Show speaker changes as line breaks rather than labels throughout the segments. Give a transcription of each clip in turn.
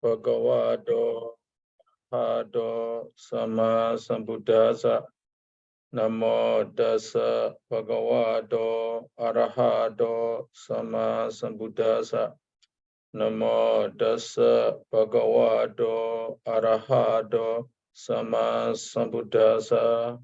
Bhagavato Hado Sama Sambuddhasa Namo Tassa Bhagavato Arahato Sama Sambuddhasa Namo Tassa Bhagavato Arahato Sama Sambuddhasa.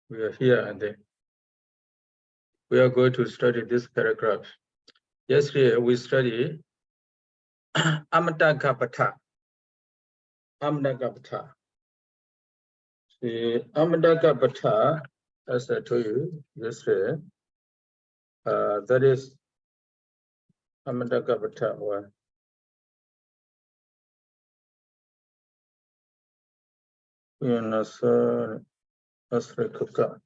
We are here and then we are going to study this paragraph. Yesterday we studied Abhidhamma Piṭaka. The Abhidhamma Piṭaka, as I told you yesterday, that is Abhidhamma Piṭaka or Asrikuka.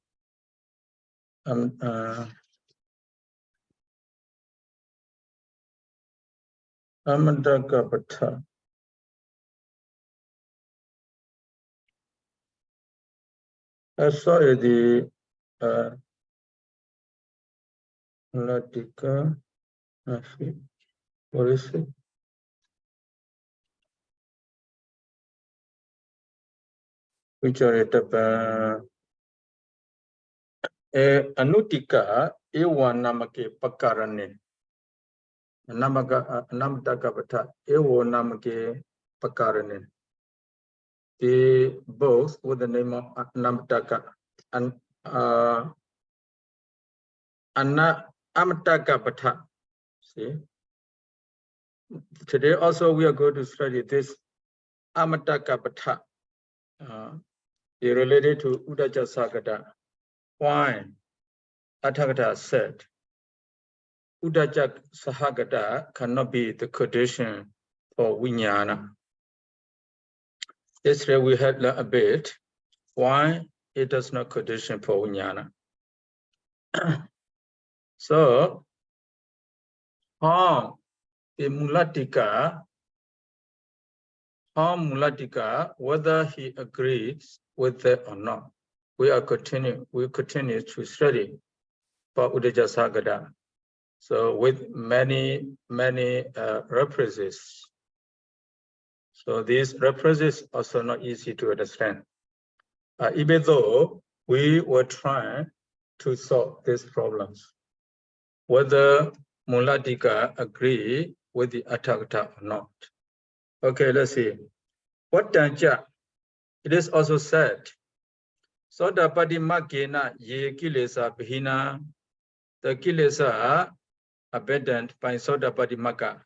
Abhidhamma Piṭaka. I saw the Latika. What is it? Which are it? Anutika ewa namake pakarane. Namdaka Piṭaka ewa namake pakarane. They both with the name of Namdaka and Abhidhamma Piṭaka. See, today also we are going to study this Abhidhamma Piṭaka. They related to Uddhacca Sagata. Why? Athagata said, Uddhacca Sagata cannot be the condition for Vijnana. Yesterday we had a bit why it does not condition for Vijnana. So, how Mulatika, whether he agrees with it or not, we continue to study for Uddhacca Sagata. So with many references. So these references also not easy to understand. Even though we were trying to solve these problems, whether Mulatika agree with the Athagata or not. Okay, let's see. What Tanja? It is also said, Sotapati Makena ye kilesa bhina, the kilesa abandoned by Sotapati Maka.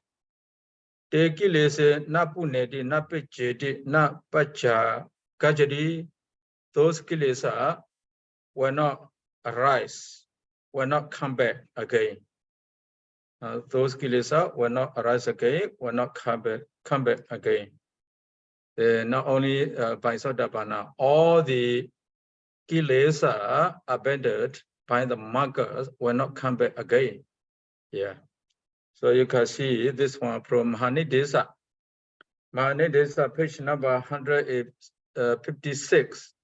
Te kilese na puneti na pecheti na pacha kajadi, those kilesa will not arise, will not come back again. Those kilesa will not arise again, will not come back again. Not only by Sotapana, all the kilesa abandoned by the markers will not come back again. Yeah. So you can see this one from Mahanidesa. Mahanidesa, page number 156.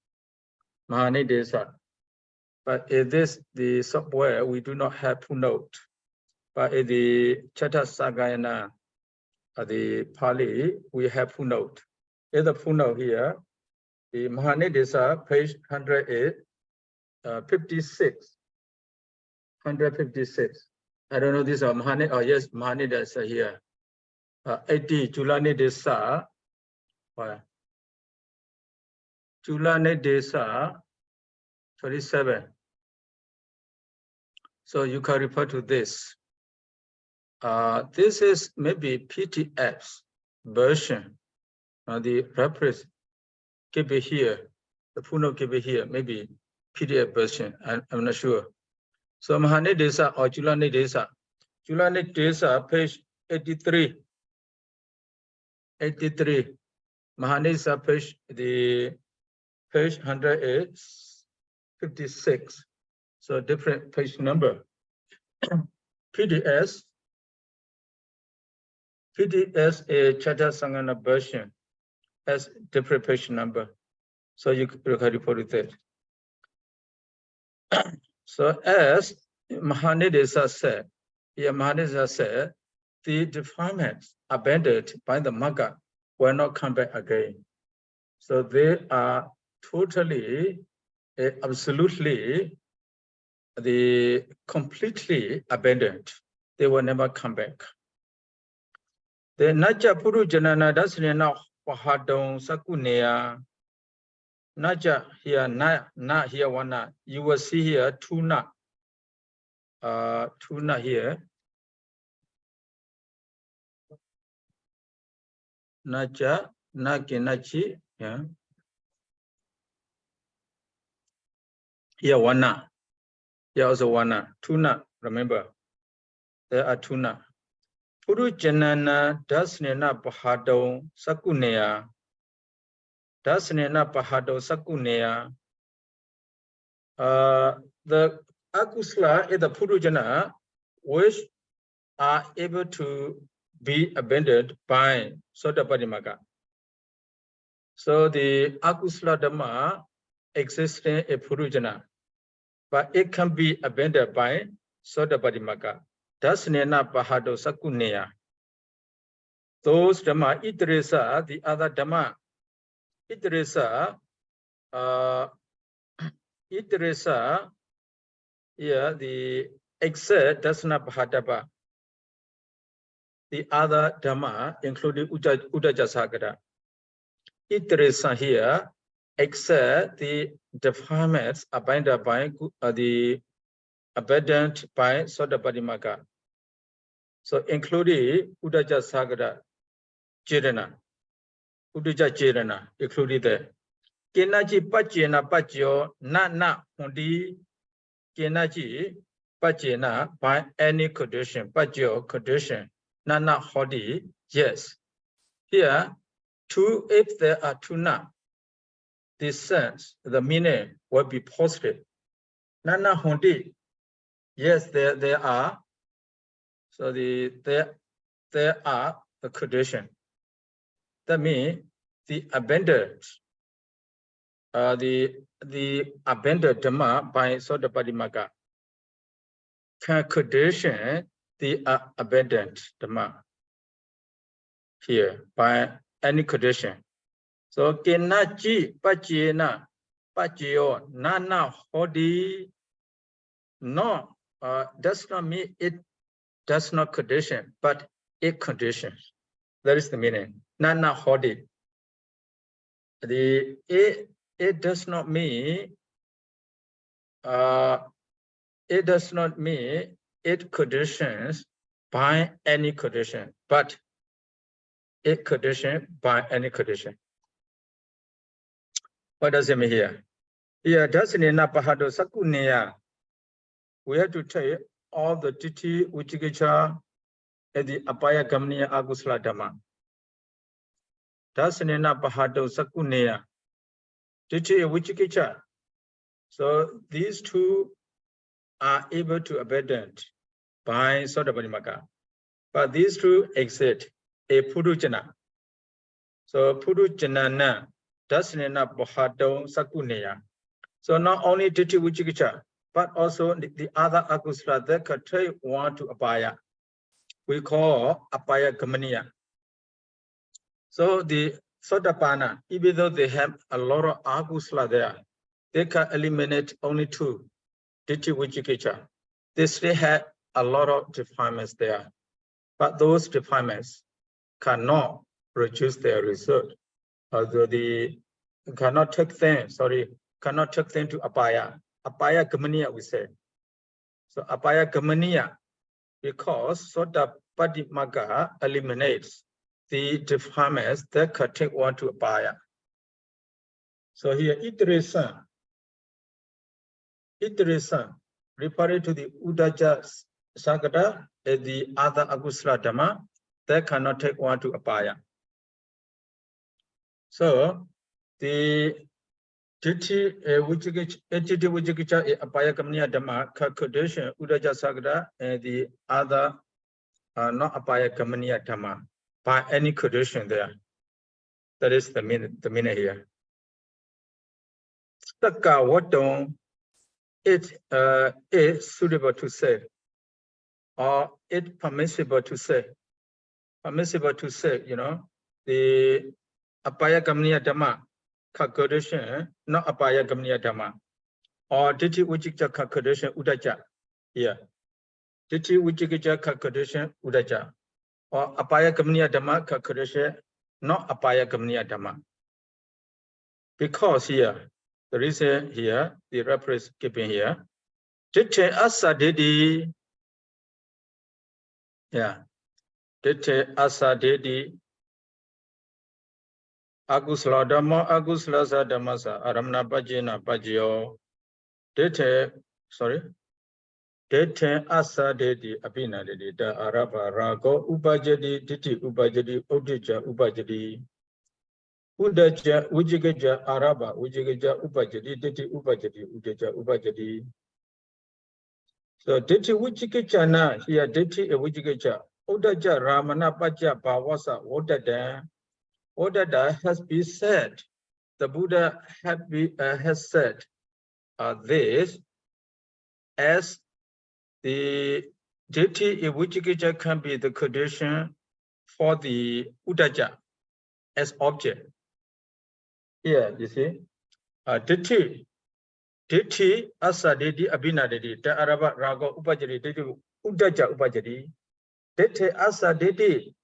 Mahanidesa. But in this, the software, we do not have footnote. But in the Chatasagayana, the Pali, we have footnote. In the footnote here, the Mahanidesa, page 156. 156. I don't know this is Mahanidesa. Oh yes, Mahanidesa here. 80 Julanidesa. Julanidesa 27. So you can refer to this. This is maybe PTF's version. The reference keep it here. The footnote keep it here. Maybe PDF version. I'm not sure. So Mahanidesa or Julanidesa. Julanidesa, page 83. 83. Mahanidesa, page 156. So different page number. PDS a Chatasangana version. as deprivation number. So you can report it. So as Mahanidesa said, Mahanidesa said, the defilements abandoned by the Magga will not come back again. So they are totally, absolutely, completely abandoned. They will never come back. The Naja Puru Janana Dasnena Wahadong Sakunea. Naja here, na here, one na. You will see here two na. Two na here. Naja, Nakinachi, yeah. Here one na. Here also one na. Two na, remember. There are two na. Puru Janana Dasnena Bahadong Sakunea. Dasnena Bahadong Sakunea. The akusla is the Purujana which are able to be abandoned by Sotapadimagga. So the akusla dhamma exists in a Purujana, but it can be abandoned by Sotapadimagga. Dasnena Bahado Sakuneya. Those dhamma, Itresa, the other dhamma, Itresa, yeah, the exit Dasna Bahadaba. The other dhamma, including Udajasagara. Itresa here, except the defilements abandoned by the abandoned by Sotapadimagga. So including Udajasagara, Jirana, Udaja Jirana, included there. Kenaji Pachena Pacho, na Hundi, Kenaji Pachena by any condition, Pacho condition, Nana Hodi, yes. Here, two, if there are two na, this sense, the meaning will be positive. Nana Hundi, yes, there are. So there are the condition. That means the abandoned, the abandoned dhamma by Sotapadimagga can condition the abandoned dhamma here by any condition. So kenaji pachena pachyo nana hodi no does not mean it does not condition, but it conditions. That is the meaning. Nana hodi. It does not mean it conditions by any condition, but it condition by any condition. What does it mean here? Here, Dasanena Pahado Sakuneya. We have to take all the Titi Uchikicha and the Apaya Gamniya Agusla Dhamma. Dasanena Pahado Sakuneya. Titi Uchikicha. So these two are able to abandon by Sotapadimagga. But these two exist a Purujana. So Purujanana Dasanena Pahado Sakuneya. So not only Titi Uchikicha, but also the other agusla that could take one to apaya. We call apaya gamaniya. So the Sotapana, even though they have a lot of agusla there, they can eliminate only two, Diti Vichikicha. They still have a lot of defilements there, but those defilements cannot reduce their result. Although they cannot take them to apaya. Apaya Gamaniya, we say. So Apaya Gamaniya, because Sotapadimagga eliminates the defilements that could take one to Apaya. So here, iteration, referring to the Udaja Sagada and the other Agusla Dhamma that cannot take one to Apaya. So the Titi Vichikicha Apaya Gamniya Dhamma condition Udaja Sagada and the other not Apaya Gamniya Dhamma by any condition there. That is the meaning here. Taka wadong, it is suitable to say, or it permissible to say. Permissible to say, the apaya gamniya dhamma condition, not apaya gamniya dhamma, or diti ujikja condition udaja. Yeah. Diti ujikja condition udaja, or apaya gamniya dhamma condition, not apaya gamniya dhamma. Because here, the reason here, the reference given here, dite asa dedi, yeah, dite asa dedi, agusla dhamma, agusla sa dhamma sa, aramna bhajena bhajyo, dite, sorry, dite asa dedi, abhina dedi, da araba rago ubajadi, diti ubajadi, odija ubajadi, udaja, ujigaja, araba, ujigaja ubajadi, diti ubajadi, udaja ubajadi. So diti ujigaja na, here diti ujigaja, udaja ramana paja bhavasa, odada has been said. The Buddha has said this as the deity vibhaṅga can be the condition for the udaja as object. Here, you see, deity asa deity abhina deity ta araba raga upajari deity udaja upajari deity asa deity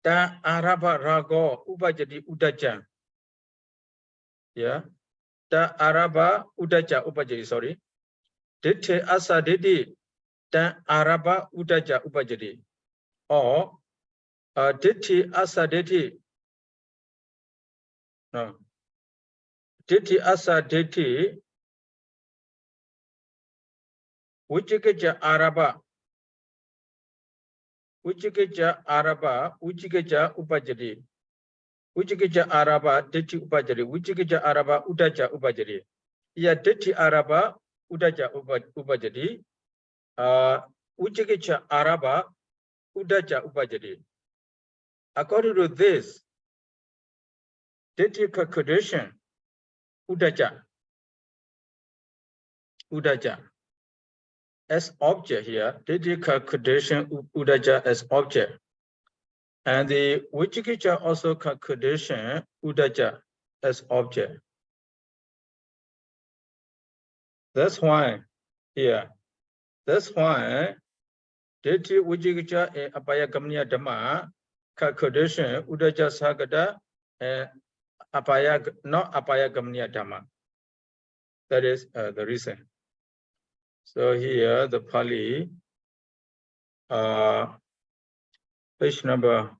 ta araba raga upajari udaja. Yeah, ta araba udaja upajari, sorry. Dite asa didi ta araba udaja upajari. Or diti asa didi, no. Diti asa didi ujigaja araba ujigaja upajari. Ujigaja araba diti upajari, ujigaja araba udaja upajari. Ya diti araba udaja upajari, ujigaja araba udaja upajari. According to this, diti condition udaja as object here, diti condition udaja as object. And the Vibhaṅga also condition udaja as object. That's why here, that's why diti Vibhaṅga and apaya gamniya dhamma condition udaja sagada and apaya, not apaya gamniya dhamma. That is the reason. So here the Pali, page number,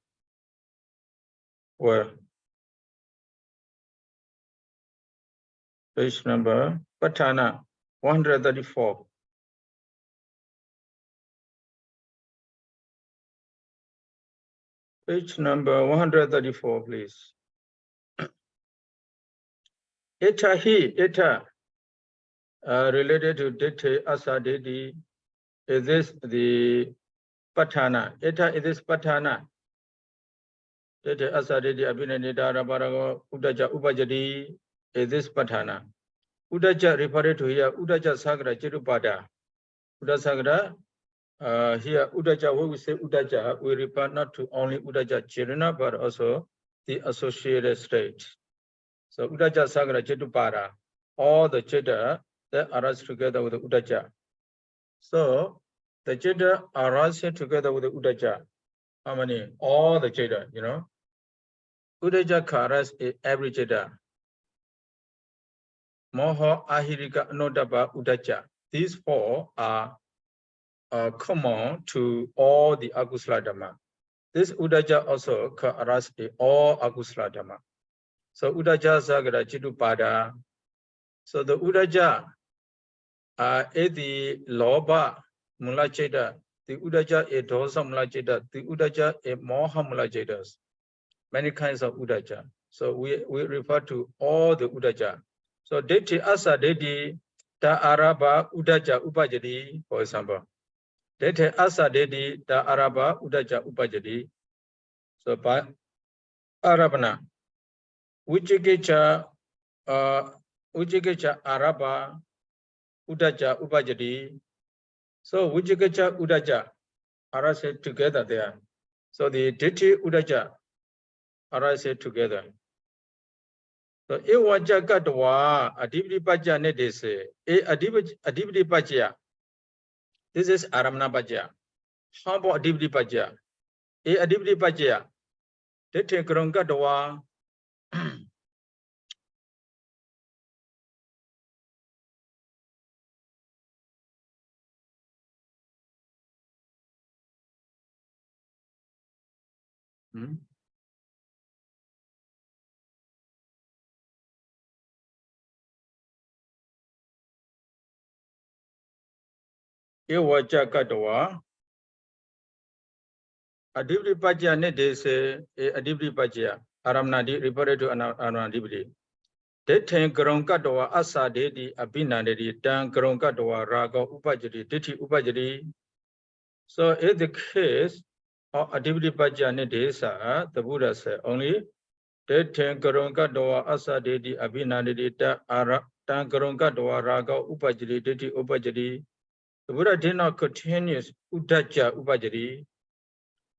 well, page number, Patana, 134. Page number 134, please. Eta hi, eta, related to dite asa dedi, is this the patana? Eta is this patana? Dite asa dedi abhina nida rabarago udaja upajadi, is this patana? Udaja referred to here, udaja sagra chirupada. Udasagra, here udaja, when we say udaja, we refer not to only udaja chirana, but also the associated state. So udaja sagra chirupada, all the chitta that arise together with the udaja. So the chitta arises together with the udaja. How many? All the chitta, Udaja arise in every chitta. Moha ahirika anodaba udaja. These four are common to all the agusla dhamma. This udaja also can arise in all agusla dhamma. So udaja sagra chirupada. So the udaja is the loba mula chitta, the udaja is dosa mula chitta, the udaja is moha mula chittas. Many kinds of udaja. So we refer to all the udaja. So deti asa dedi ta araba udaja upajadi, for example. Deti asa dedi ta araba udaja upajadi. So by arabana. Vijjikicha Araba Udaja Upajati. So Vijjikicha Udaja are said together there. So the Ditti Udaja are said together. So Ewaja Gadwa Adibri Paja Nedese, Adibri Paja. This is Aramna Paja. How about Adibri Paja? Adibri Paja. Ditti Grungadwa. Ewaja Gadwa Adibri Paja Nedese, Adibri Paja. Aramnadi referred to Anandibri. Detain Grungadwa Asa Dedi Abinandi, Dan Grungadwa Raga Upajati, Ditti Upajati. So in the case of Adibri Paja Nedesa, the Buddha said only Detain Grungadwa Asa Dedi Abinandi, Dan Grungadwa Raga Upajati, Ditti Upajati. The Buddha did not continue Udaja Upajati.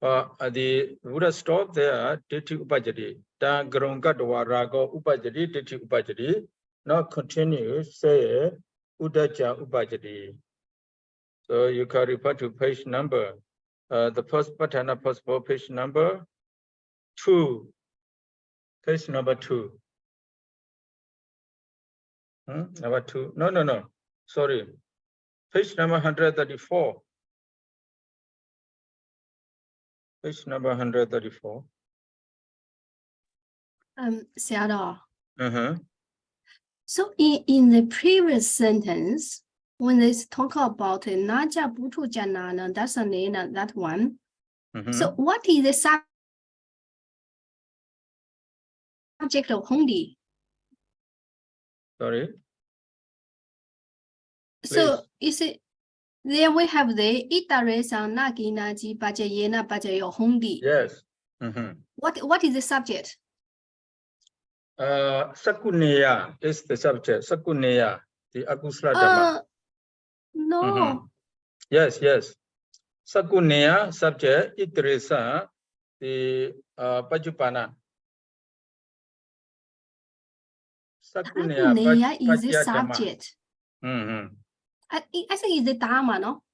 The Buddha stopped there, Ditti Upajati. Dan Grungadwa Raga Upajati, Ditti Upajati. Now continue, say Udaja Upajati. So you can refer to page number, the first patana possible page number 2. Page number 2. Number 2. No. Sorry. Page number 134. Page number 134.
Sayadaw. So in the previous sentence, when they talk about Naja Butu Janana, that's a name, that one. So what is the subject of Hondi?
Sorry.
So is it there we have the Itaresan Nagi Naji Bajayena Bajayo Hondi?
Yes.
What is the subject?
Sakuneya is the subject. Sakuneya, the Akusla Dhamma.
No.
Yes. Sakuneya subject, Itresa, the Pajupana.
Sakuneya is the subject. I think it's the Dhamma, no?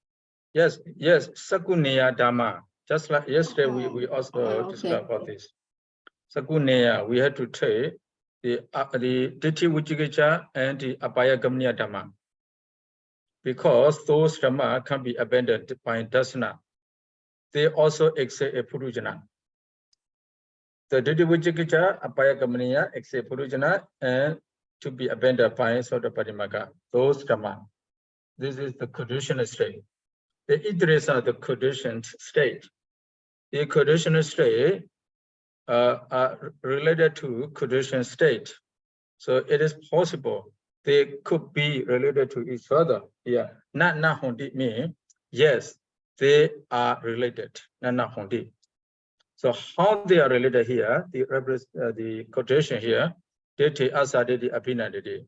Yes, Sakuneya Dhamma. Just like yesterday, we also discussed about this. Sakuneya, we had to take the Ditti Vijjikicha and the Abhayagamniya Dhamma. Because those Dhamma can be abandoned by Dasana. They also accept a Purujana. The Ditti Vijjikicha, Abhayagamniya accept Purujana and to be abandoned by Sotapadimaka. Those Dhamma. This is the conditional state. The Idris are the conditioned state. The conditional state are related to conditioned state. So it is possible they could be related to each other. Yeah, not hondi mean yes, they are related. Not hondi. So how they are related here? The quotation here, deti asadeti abhinadeti.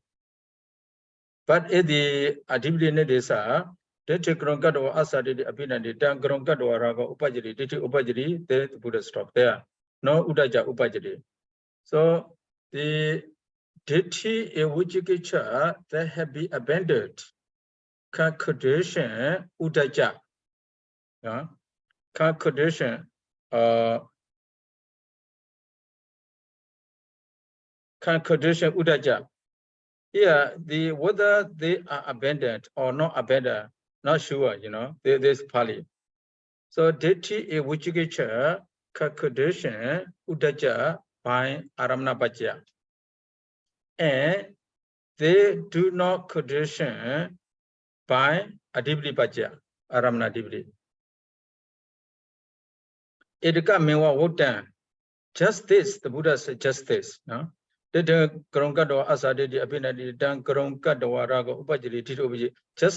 But in the adibli nedesa, deti grongado asadeti abhinadeti, dan grongado raga upajiri, deti upajiri, the Buddha stop there. No udaja upajiri. So the Ditti Vijjikicha that have been abandoned can condition udaja. Can condition udaja. Here, whether they are abandoned or not abandoned, not sure, there's Pali. So Ditti Vijjikicha can condition udaja by Aramna Bhajya. And they do not condition by Adibli Bhajya, Aramna Adibli. Edika Mewa Wotan. Just this, the Buddha said just this. No? Just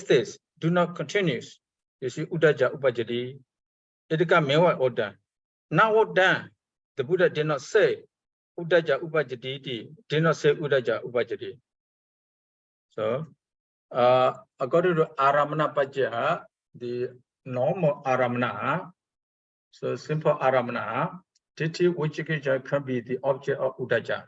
this, do not continue. You see, Udaja Upajadi. Edika Mewa Wotan. Now Wotan, the Buddha did not say Udaja upajati did not say Udaja upajati. So according to Aramana Pajya, the normal Aramana, so simple Aramana, Titi Vichikicha can be the object of Udaja.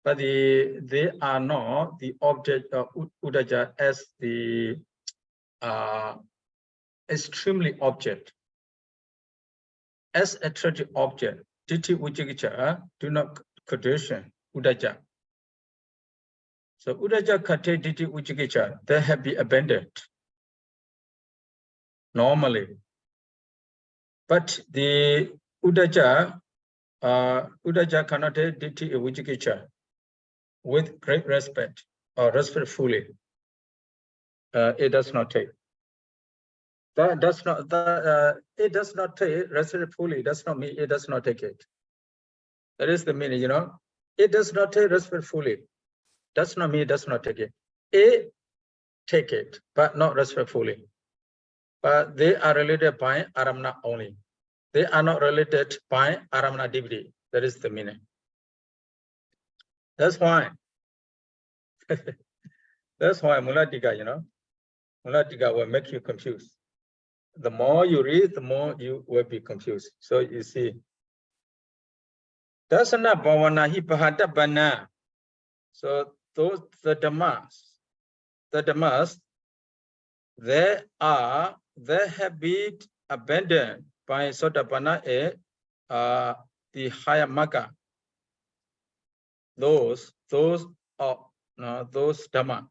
But they are not the object of Udaja as the extremely object. As attractive object, Titi Vichikicha do not condition Udaja. So Udaja Kate Titi Vichikicha, they have been abandoned normally. But the Udaja cannot take Titi Vichikicha with great respect or respectfully. It does not take. It does not take respectfully. Does not mean it does not take it. That is the meaning, you know. It does not take respectfully. Does not mean it does not take it. It take it, but not respectfully. But they are related by Aramana only. They are not related by Aramana divinity. That is the meaning. That's why. That's why Mulatika, you know, Mulatika will make you confused. The more you read, the more you will be confused. So you see, Dasana Bhavana Hipahata. So those the Dhammas, they have been abandoned by Sotapanna, the higher Magga. Those Dhamma.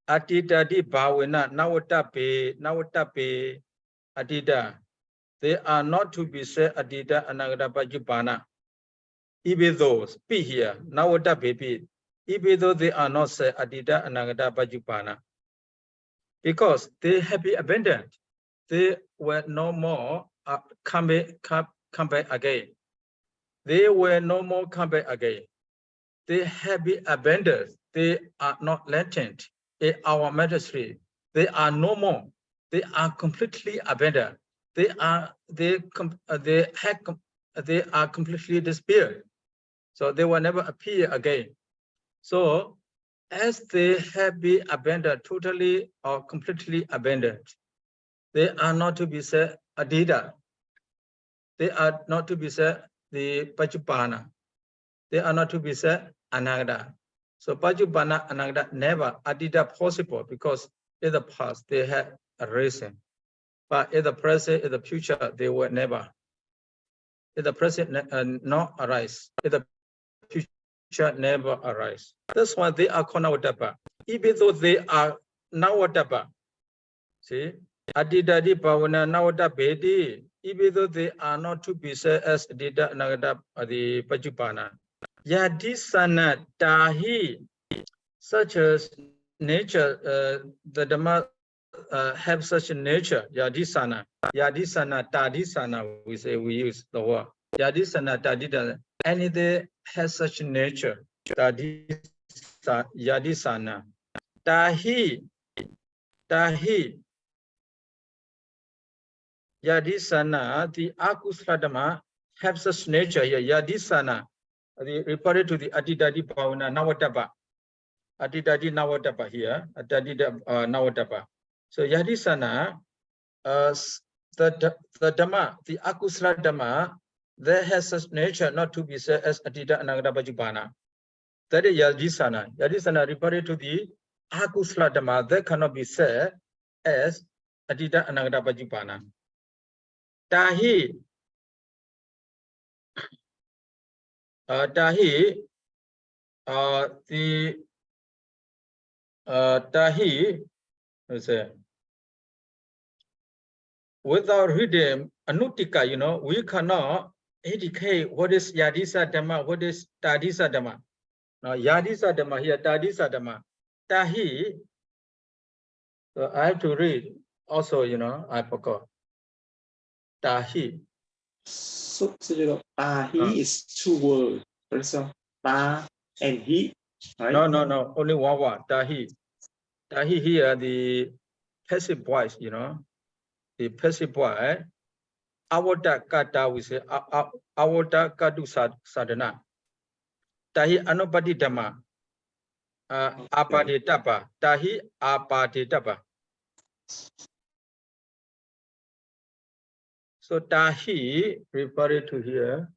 Atidadi Bhavana Nawatape Adida. They are not to be said Adida Anagada Pajupana. Even those be here, Nawatape, even though they are not said Adida Anagada Pajupana. Because they have been abandoned. They were no more come back again. They were no more come back again. They have been abandoned. They are not latent in our ministry. They are no more. They are completely abandoned. They are completely disappeared. So they will never appear again. So as they have been abandoned, totally or completely abandoned, they are not to be said Adida. They are not to be said the Pachupana. They are not to be said Anagada. So Pachupana, Anagada, never Adida possible because in the past they had a reason. But in the present, in the future, they will never. In the present, not arise. In the future, never arise. That's why they are called Nawadapa. Even though they are Nawadapa. See? Adidadi Bhavana Nawadapedi. Even though they are not to be said as Adida Nagada, the Pachupana. Yadisana Tahi, such as nature, the Dhamma have such a nature, Yadisana, Tadisana, we use the word. Yadisana, Tadisana, anything has such a nature, Yadisana. Tahi, Yadisana, the Akusla Dhamma have such nature here, Yadisana, referred to the Adidadi Bhavana Nawadapa. Adidadi Nawadapa here, Adidadi Nawadapa. So Yadisana, the Dhamma, the Akusla Dhamma, there has such nature not to be said as Adida Anagada Pajupana. That is Yadisana. Yadisana referred to the Akusla Dhamma, that cannot be said as Adida Anagada Pajupana. Tahi, Tahi, without reading Anutika, you know, we cannot indicate what is Yadisa Dhamma, what is Tadisa Dhamma. Now, Yadisa Dhamma here, Tadisa Dhamma. Tahi, so I have to read also, you know, I forgot. Tahi.
So Tahi is two words. For example, Ta and He. Right?
No, only one word, Tahi. Tahi here, the passive voice, you know, the passive voice. Avata kata, we say avata katu sadhana. Tahi anupati dhamma. Apaditapa. Tahi apaditapa. So tahi referred to here.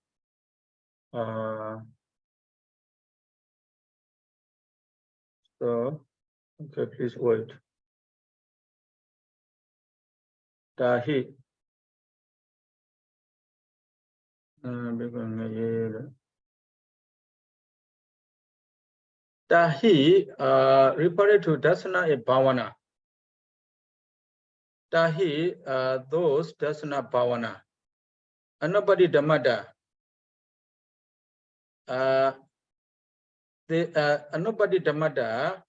So okay, please wait. Tahi. Tahi referred to dasana a bhavana. Tahi those dasana bhavana. Anubhati dhammada. The Anubhati dhammada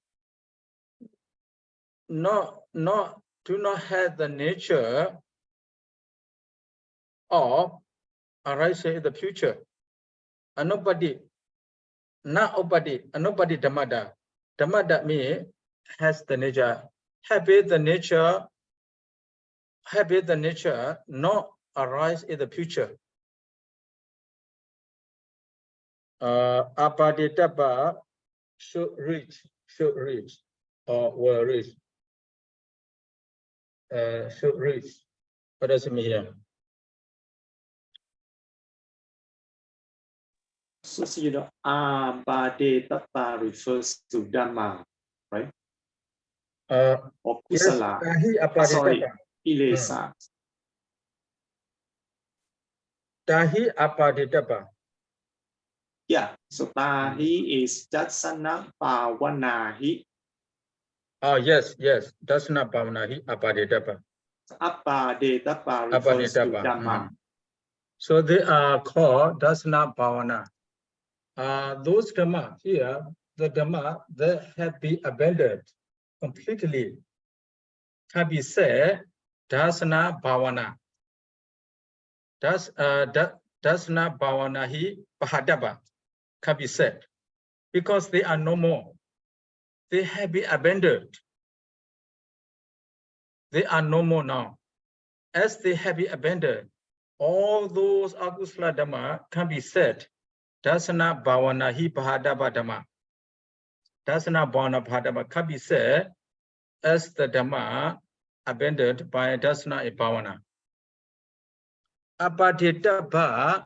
do not have the nature of arising in the future. Anubhati, not upadi, anubhati dhammada. Dhammada means has the nature, have the nature not arise in the future. Apaditapa should reach, or will reach. Should reach. What does it mean here?
So you know, Abhidhamma refers to Dhamma, right? Or Kusala.
Yes,
sorry, Ilesa.
Tahi apaditapa.
Yeah, so Tahi is Dasana Bhavanahi.
Oh, yes. Dasana bhavanahi apaditapa.
Abhidhamma refers to Dhamma.
So they are called dasana bhavana. Those dhamma here, the dhamma that have been abandoned completely, can be said dasana bhavana. Dasana bhavana hi pahadapa can be said because they are no more. They have been abandoned. They are no more now. As they have been abandoned, all those akusala dhamma can be said dasana bhavana hi pahadapa dhamma. Dasana bhavana bhadapa can be said as the dhamma abandoned by dasana bhavana. Apaditapa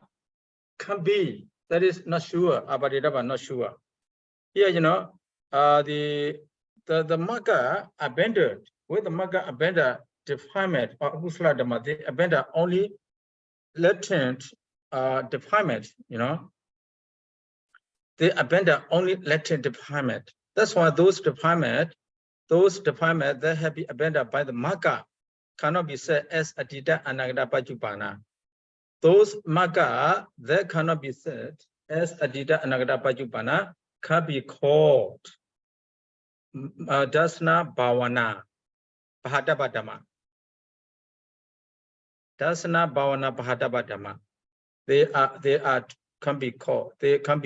can be, that is not sure. Apaditapa not sure. Here, you know, the magga abandoned, with the magga abandoned defilement or akusala dhamma, they abandon only latent defilement, you know. They abandon only latent defilement. That's why those defilement that have been abandoned by the magga cannot be said as adita anagata pajupana. Those magga that cannot be said as adita anagata pajupana can be called dasana bhavana pahadapa dhamma. Dasana bhavana pahadapa dhamma. They can be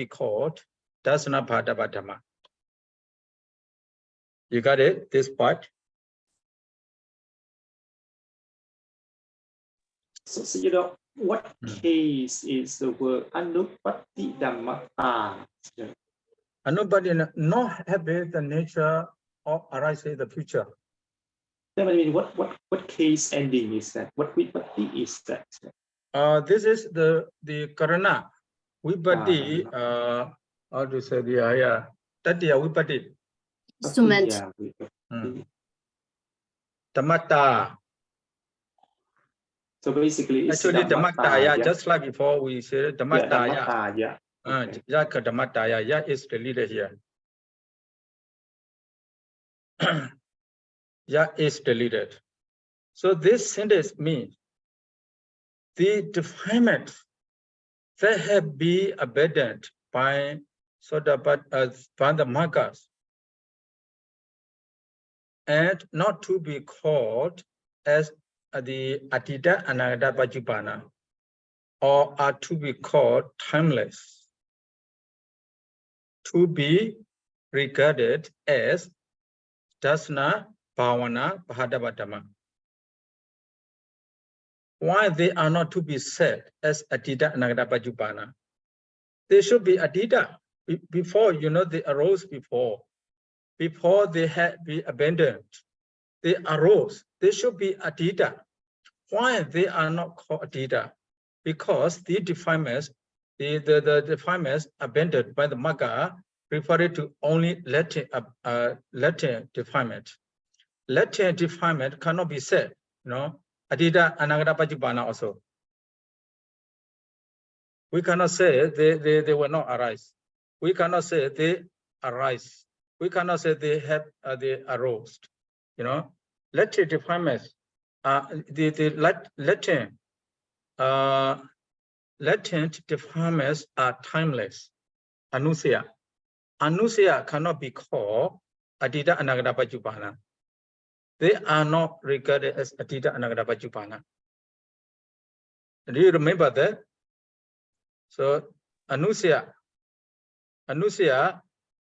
called dasana bhavana dhamma. You got it? This part.
So you know, what case is the word Anupati Dhammata?
Anubhati not have the nature of arising in the future.
I mean, what case ending is that? What vipatti is that?
This is the karana. Vipatti, how to say the tatiya vipatti.
Instrument.
Dhammata.
So basically, it's
actually dhammata, just like before we said dhammata.
Yeah.
Dhammata, ya is deleted here. Ya is deleted. So this sentence means the defilement that have been abandoned by the maggas and not to be called as the adita anagata pajupana, or are to be called timeless, to be regarded as dasana bhavana pahadapa dhamma. why they are not to be said as Atita Anagata Pajupana? They should be Atita before, they arose before they had been abandoned. They arose. They should be Atita. Why they are not called Atita? Because the defilements, the defilements abandoned by the Magga referred to only Latin defilement. Latin defilement cannot be said, Atita Anagata Pajupana also. We cannot say they will not arise. We cannot say they arise. We cannot say they arose. Latin defilements, the latent defilements are timeless. Anusaya cannot be called Atita Anagata Pajupana. They are not regarded as Atita Anagata Pajupana. Do you remember that? So Anusaya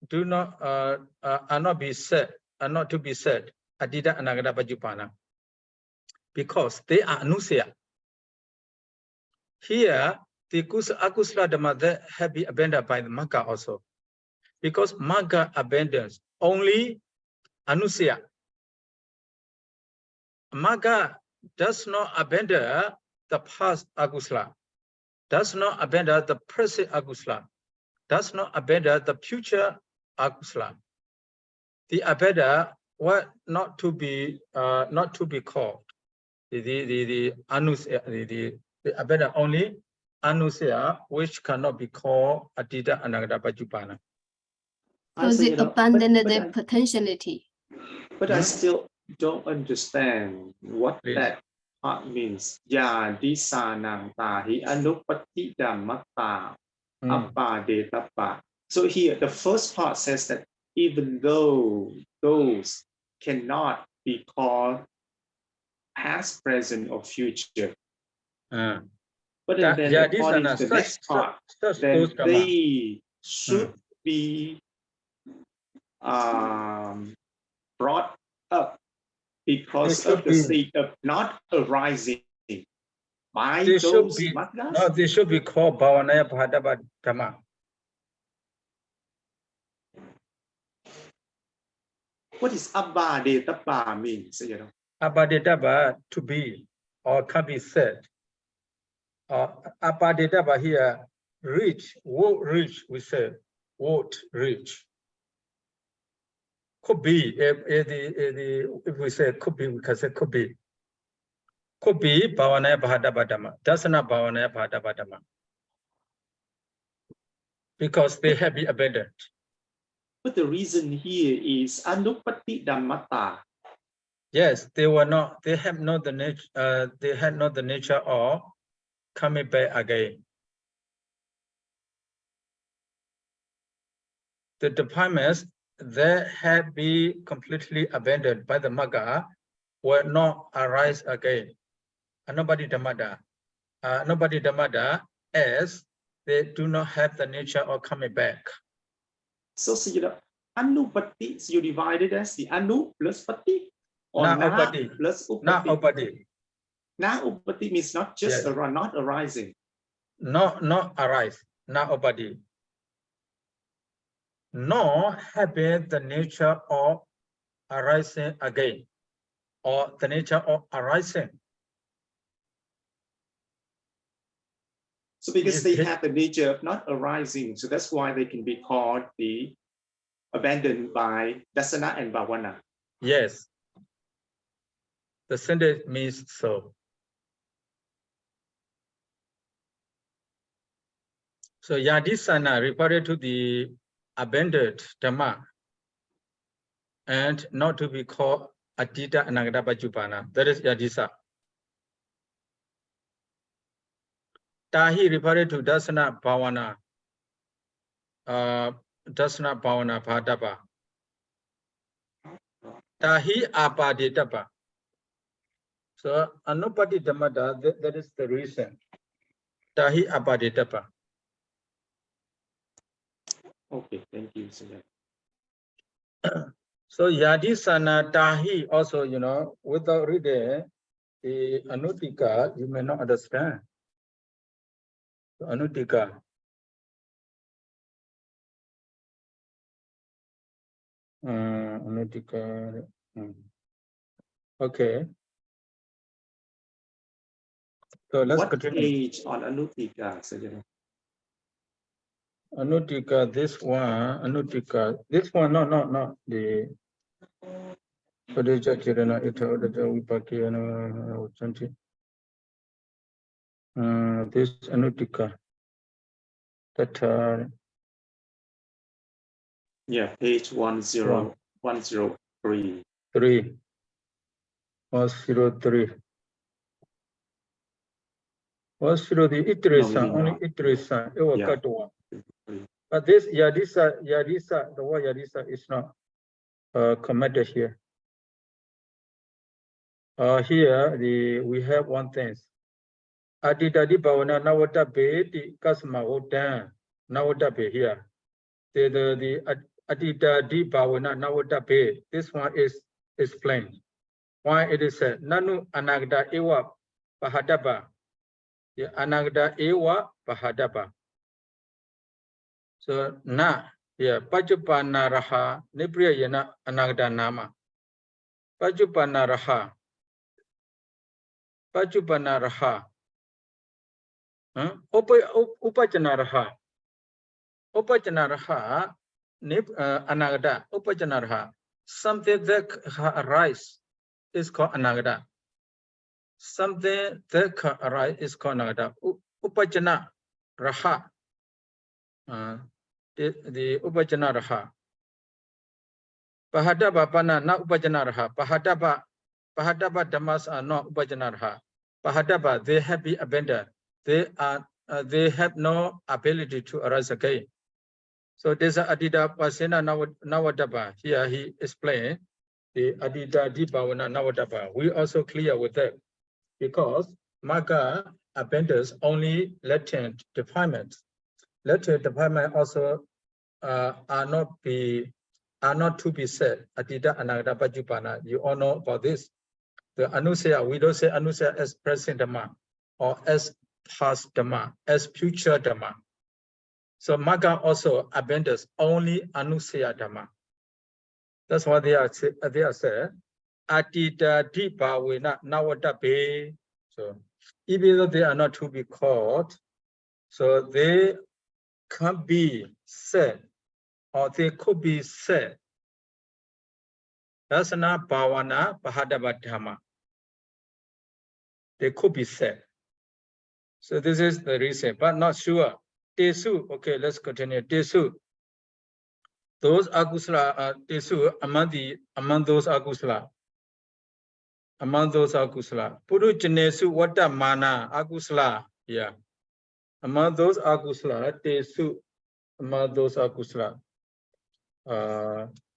do not are not to be said Atita Anagata Pajupana, because they are Anusaya. Here, the akusala dhamma that have been abandoned by the Magga also, because Magga abandons only Anusaya. Magga does not abandon the past akusala, does not abandon the present akusala, does not abandon the future akusala. The abandon what not to be called the Anusaya, the abandon only Anusaya, which cannot be called Atita Anagata Pajupana.
So they abandon the potentiality.
But I still don't understand what that part means. Yadisanam tahi anupatidamata appadetapa. So here, the first part says that even though those cannot be called past, present, or future. But then according to the next part, then they should be brought up because of the state of not arising by those maggas.
No, they should be called Bhavanaya Abhidhamma.
What is Abhidhamma means?
Abhidhamma, to be or can be said. Abhidhamma here, reach, what reach, we say, what reach. Could be, if we say could be, we can say could be. Could be Bhavanaya Abhidhamma. That's not Bhavanaya Abhidhamma. Because they have been abandoned.
But the reason here is Anupatidamata.
Yes, they were not, they have not the nature, they had not the nature of coming back again. The defilements that had been completely abandoned by the Magga will not arise again. Nobody Dhammada as they do not have the nature of coming back.
So Anupati, so you divide it as the Anu plus Pati or
Na
Na
upati.
plus Upati.
Na upati.
Na Upati means not just not arising.
Not arise. Na upati. Nor having the nature of arising again, or the nature of arising.
So because they have the nature of not arising, so that's why they can be called the abandoned by Dasana and Bhavana.
Yes. The sentence means so. So Yadisana referred to the abandoned Dhamma and not to be called Atita Anagata Pajupana. That is Yadisa. Tahi referred to Dasana Bhavana. Dasana Bhavana Bhadapa. Tahi Apadetapa. So Anupati Dhammada, that is the reason. Tahi Apadetapa.
Okay, thank you, sir.
So Yadisana Tahi also, without reading, the Anutika, you may not understand. Anutika. Anutika. Okay. So let's
What
continue.
age on Anutika, Sayadaw?
Anutika, this one, Anutika, this one, no, the Padecca Chirana Ita Vipakya Chanti. This Anutika, that
Yeah, page 10103.
3 103. 103 Itresa, only Itresa, it will cut one. But this Yadisa, the word Yadisa is not commented here. Here we have one thing. Aditadi Bhavana Navata Be Kasma Odan Navata Be here. The Aditadi Bhavana Navata Be. This one is explained. Why it is said Nanu Anagda Ewa Pahadaba. The Anagda Ewa Pahadaba. So na here Pajupana Raha Nipriya Yana Anagda Nama. Pajupana Raha. Pajupana Raha. Upajanaraha. Upajanaraha, anagada, upajanaraha. Something that arise is called anagada. Something that arise is called anagada. Upajana raha. The upajana raha. Pahadaba pana na upajana raha. Pahadaba dhammas are not upajana raha. Pahadaba, they have been abandoned. They have no ability to arise again. So there's a Adida Pasena Nawadaba. Here he explained the Adida Dibhavana Nawadaba. We also clear with that because Magga abandons only latent defilements. Latent defilements also are not to be said. Adida Anagada Pajupana. You all know about this. The Anusaya, we don't say Anusaya as present Dhamma or as past Dhamma, as future Dhamma. So Magga also abandons only Anusaya Dhamma. That's why they are said, Atita Dipa Vena Nawata Be. So even though they are not to be called, so they can be said, or they could be said. Dasana Bhavana Pahadaba Dhamma. They could be said. So this is the reason, but not sure. Tesu, okay, let's continue. Tesu. Those akusala, tesu among those akusala. Among those akusala. Puru Janesu Wata Mana akusala. Yeah. Among those akusala, tesu among those akusala.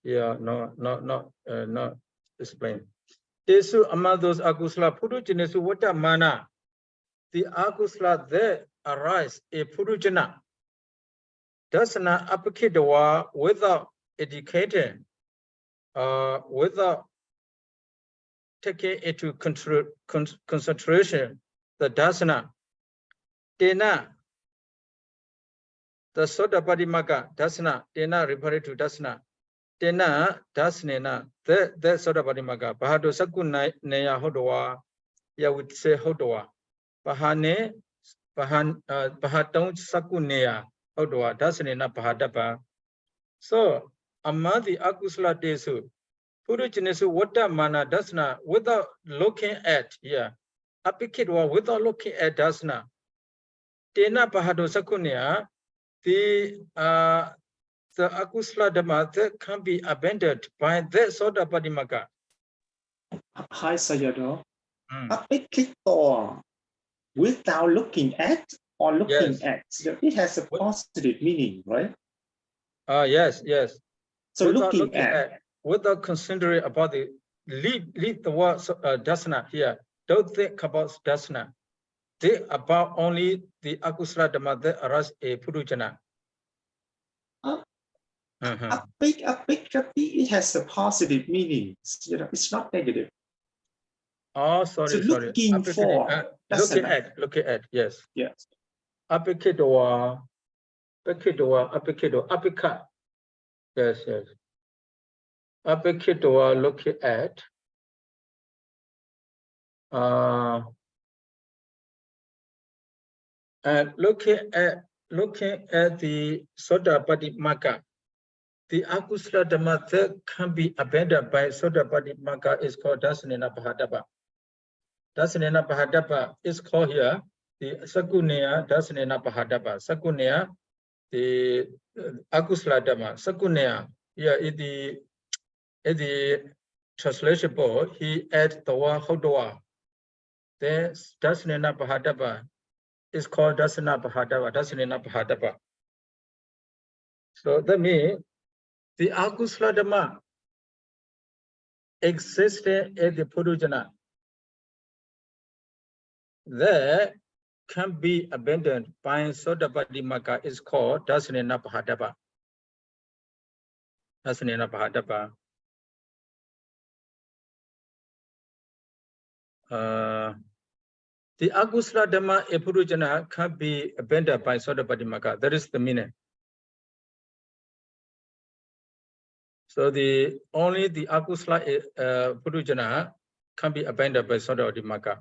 Yeah, not explain. Tesu among those akusala. Puru Janesu Wata Mana. The akusala that arise a purujana. Dasana apakidwa without educating, without taking into concentration the dasana. Tena, the Sotapadimaka dasana, tena referring to dasana. Tena dasanena, that Sotapadimaka, Bahado Sakuna Neya Hodoa, ya would say Hodoa. Bahane, Bahatong Sakunea, Hodoa, dasanena Bahadapa. So, among the akusala tesu, Purujinesu Wata Mana Dasna, without looking at, yeah, Apikidwa, without looking at Dasna. Tena Pahado Sakunya, the akusala dhamma that can be abandoned by that sort of padimaka.
Hi, Sayadaw. Apikito, without looking at or looking at, it has a positive meaning, right?
Yes.
So
without
looking at,
without considering about the leave the word dasana here. Don't think about dasana. Think about only the akusala dhamma that arise a purujana.
it has a positive meaning. You know, it's not negative.
Oh, sorry,
So
sorry.
looking for
Looking at, yes.
yes.
Apikidwa, apikat. Yes, yes. Apikidwa, looking at. And looking at the Sotapadimaka, the Akusla Dhamma that can be abandoned by Sotapadimaka is called Dasanena Bhadapa. Dasanena Bhadapa is called here the Sakuneya Dasanena Bhadapa. Sakuneya, the Akusla Dhamma. Sakuneya, yeah, in the translation board, he add the word Hodoa. Then Dasanena Bhadapa is called Dasana Bhadapa. So that means the Akusla Dhamma existed at the Purujana. There can be abandoned by Sotapadimaka is called Dasanena Bhadapa. Dasanena Bhadapa. The Akusla Dhamma at Purujana can be abandoned by Sotapadimaka. That is the meaning. So only the Akusla Purujana can be abandoned by Sotapadimaka.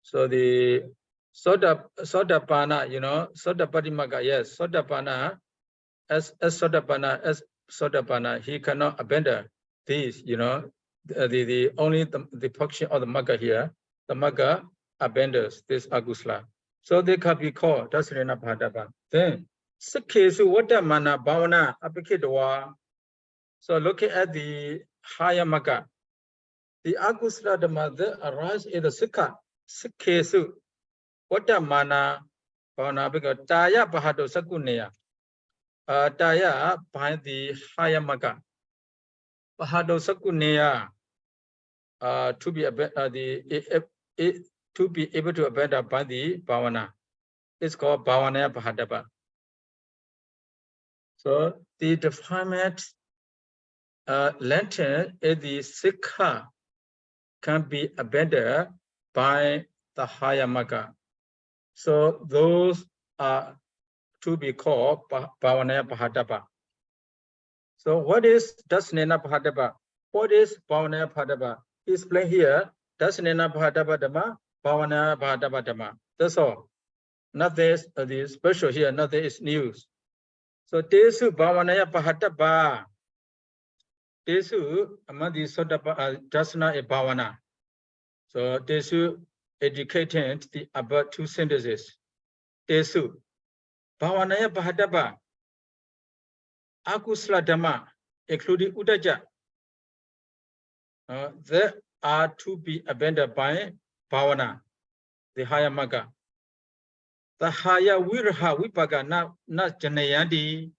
So the Sotapana, Sotapadimaka, yes, Sotapana, as Sotapana, he cannot abandon these, the only the function of the Magga here, the Magga abandons this Akusla. So they can be called Dasanena Bhadapa. Then, Sikhesu Vatamana Bhavana Apikidwa. So looking at the higher Magga, the Akusla Dhamma that arise in the Sikhesu Vatamana Bhavana because Taya Bahado Sakuneya. Taya behind the higher Magga. Bahado Sakuneya to be able to abandon by the Bhavana. It's called Bhavanaya Bhadapa. So the defilement lantern is the Sikha can be abandoned by the higher Magga. So those are to be called Bhavanaya Bhadapa. So what is Dasanena Bhadapa? What is Bhavanaya Bhadapa? Explain here, Dasanena Bhadapa Dhamma, Bhavanaya Bhadapa Dhamma. That's all. Nothing is special here, nothing is news. So Tesu Bhavanaya Bhadapa. Tesu among the Dasana and Bhavana. So Tesu educated the above two sentences. Tesu Bhavanaya Bhadapa. Akusla Dhamma, including Udaja, they are to be abandoned by Bhavana, the higher Magga. The higher Virha Vibhaṅga not Janayandi.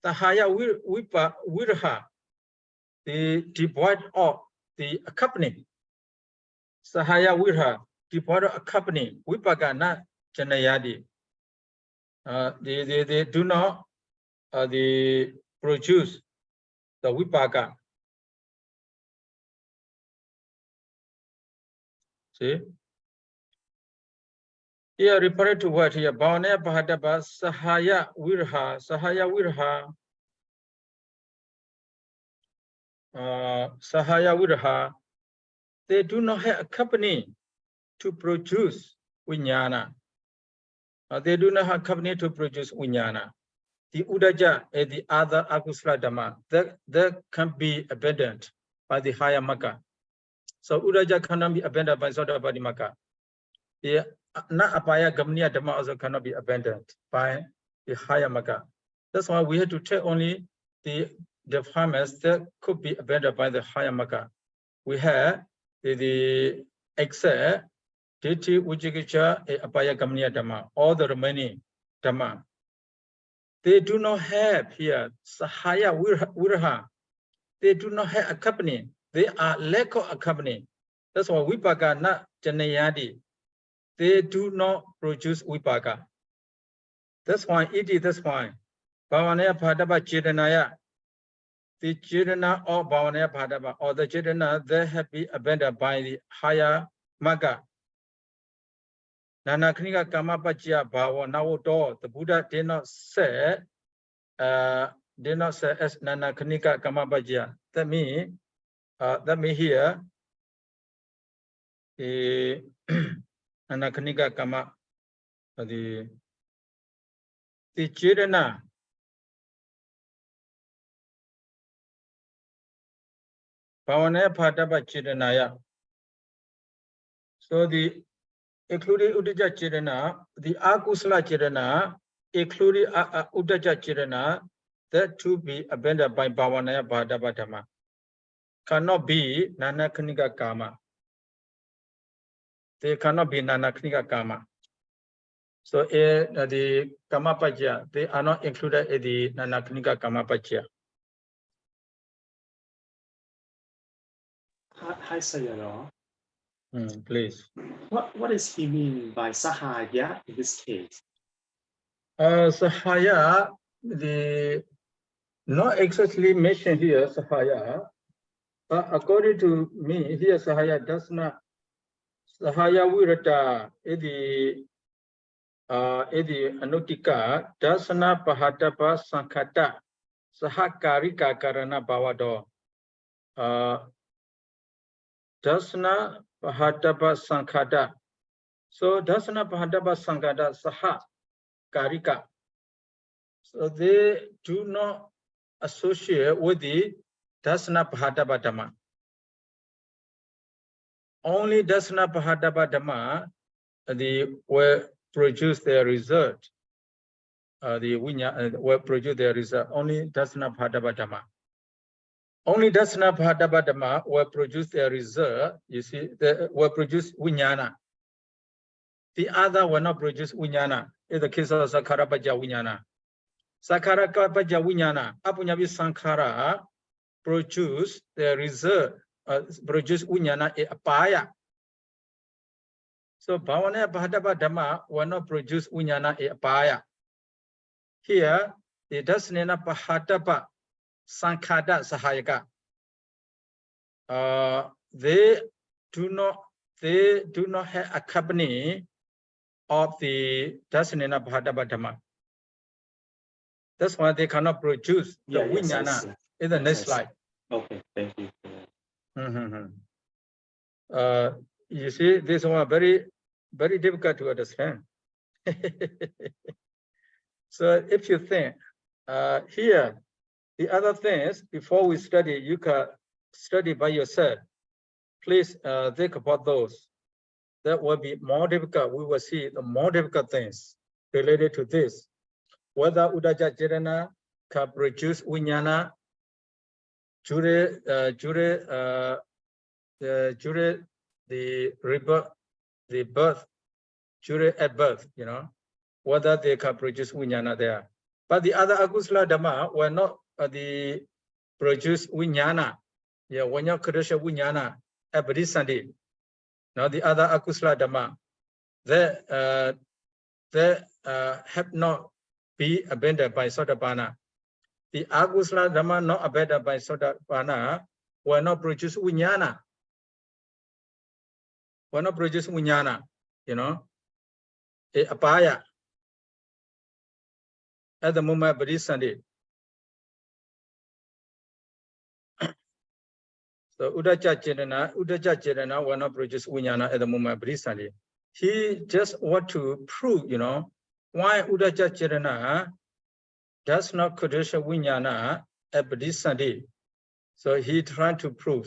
The higher Virha, the devoid of the accompanying. Sahaya Virha, devoid of accompanying, Vibhaṅga not Janayandi. They do not produce the Vibhaṅga. See? Here referred to what here? Bhavanaya Bhadapa Sahaya Virha. Sahaya Virha. They do not have a company to produce Vijnana. They do not have a company to produce Vijnana. The Udaja and the other Akusla Dhamma, that can be abandoned by the higher Magga. So Udaja cannot be abandoned by Sotapadimaka. The Apaya Gamniya Dhamma also cannot be abandoned by the higher Magga. That's why we have to take only the defilements that could be abandoned by the higher Magga. We have the except Diti Ujikicha Apaya Gamniya Dhamma, all the remaining Dhamma. They do not have here Sahaya Virha. They do not have accompany. They are lack of accompany. That's why Vibhaṅga not Janayadi. They do not produce Vibhaṅga. That's why Bhavanaya Bhadapa Chetanaya. the Jirana or Bhavanaya Bhadaba, or the Jirana that have been abandoned by the higher Magga. Nanaknika Kamapachya Bhava Navoto, the Buddha did not say as Nanaknika Kamapachya. That means here the Nanaknika Kama, the Jirana. Bhavanaya Bhadaba Jiranaya. So the including Udaja Jirana, the Akusala Jirana, including Udaja Jirana, that to be abandoned by Bhavanaya Bhadaba Dhamma. Cannot be Nanaknika Kama. They cannot be Nanaknika Kama. So the Kamapajya, they are not included in the Nanaknika Kamapajya.
Hi, Sayadaw.
Please.
What does he mean by Sahaya in this case?
Sahaya, the not exactly mentioned here, Sahaya, but according to me, here Sahaya does not. Sahaya Virata, Edi Anutika, Dasana Pahatapa Sankata, Sahakarika Karana Bhavado. Dasana Pahatapa Sankata. So Dasana Pahatapa Sankata Saha Karika. So they do not associate with the Dasana Pahatapa Dhamma. Only Dasana Pahatapa Dhamma will produce their result. The Vinya will produce their result. Only Dasana Pahatapa Dhamma. Only Dasana Pahatapa Dhamma will produce their result. You see, they will produce Vinyana. The other will not produce Vinyana. In the case of Sakarapajja Vinyana. Sakarapajja Vinyana, Apunyavi Sankara produce their result, produce Vinyana apaya. So Bhavanaya Bhadaba Dhamma will not produce Vinyana apaya. Here, the Dasnena Pahadapa Sankada Sahayaka. They do not have a company of the Dasnena Bhadaba Dhamma. That's why they cannot produce the Vinyana in the next slide.
Okay, thank you.
You see, this one very, very difficult to understand. So if you think here, the other things, before we study, you can study by yourself. Please think about those. That will be more difficult. We will see the more difficult things related to this. Whether Udaja Jirana can produce Vinyana during the rebirth, the birth, during at birth, you know, whether they can produce Vinyana there. But the other Akusala Dhamma will not produce Vinyana. Yeah, when you produce Vinyana at Bodhisattva. Now the other Akusala Dhamma, they have not be abandoned by Sotapanna. The Akusala Dhamma not abandoned by Sotapanna will not produce Vinyana. Will not produce Vinyana, you know, a apaya at the moment Bodhisattva. So Udaja Jirana will not produce Vinyana at the moment Bodhisattva. He just want to prove, you know, why Udaja Jirana does not produce Vinyana at Bodhisattva. So he trying to prove.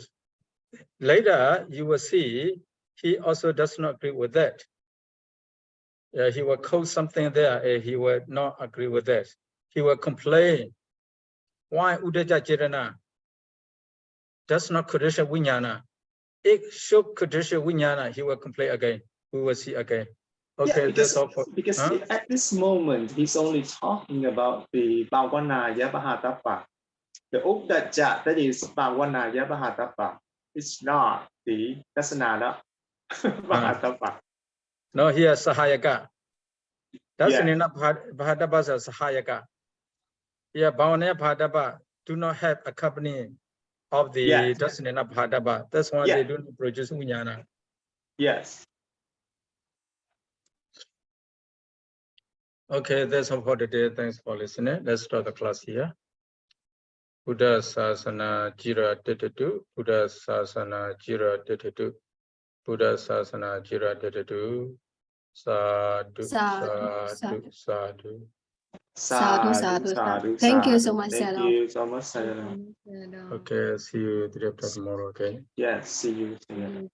Later, you will see, he also does not agree with that. He will quote something there, he will not agree with that. He will complain, why Udaja Jirana does not produce Vinyana. It should produce Vinyana, he will complain again. We will see again. Okay,
because at this moment, he's only talking about the Bhavanaya Bhadapa. The Udaja, that is Bhavanaya Bhadapa. It's not the Dasanada Bhadapa.
No, here Sahayaka. Dasanena Bhadapa is Sahayaka. Yeah, Bhavanaya Bhadapa do not have accompanying of the
Yes.
Suttantabhājanīyaṃ. That's why
Yeah.
they do not produce vijnana.
Yes.
Okay, that's all for today. Thanks for listening. Let's start the class here. Buddha Sasana Jira Titatu, Buddha Sasana Jira Titatu, Buddha Sasana Jira Titatu, Sadhu, Sadhu, Sadhu.
Sadhu. Thank you so much,
Thank
Sayadaw.
you so much, Sayadaw.
Okay, see you the day after tomorrow, okay?
Yes, see you. Sayadaw.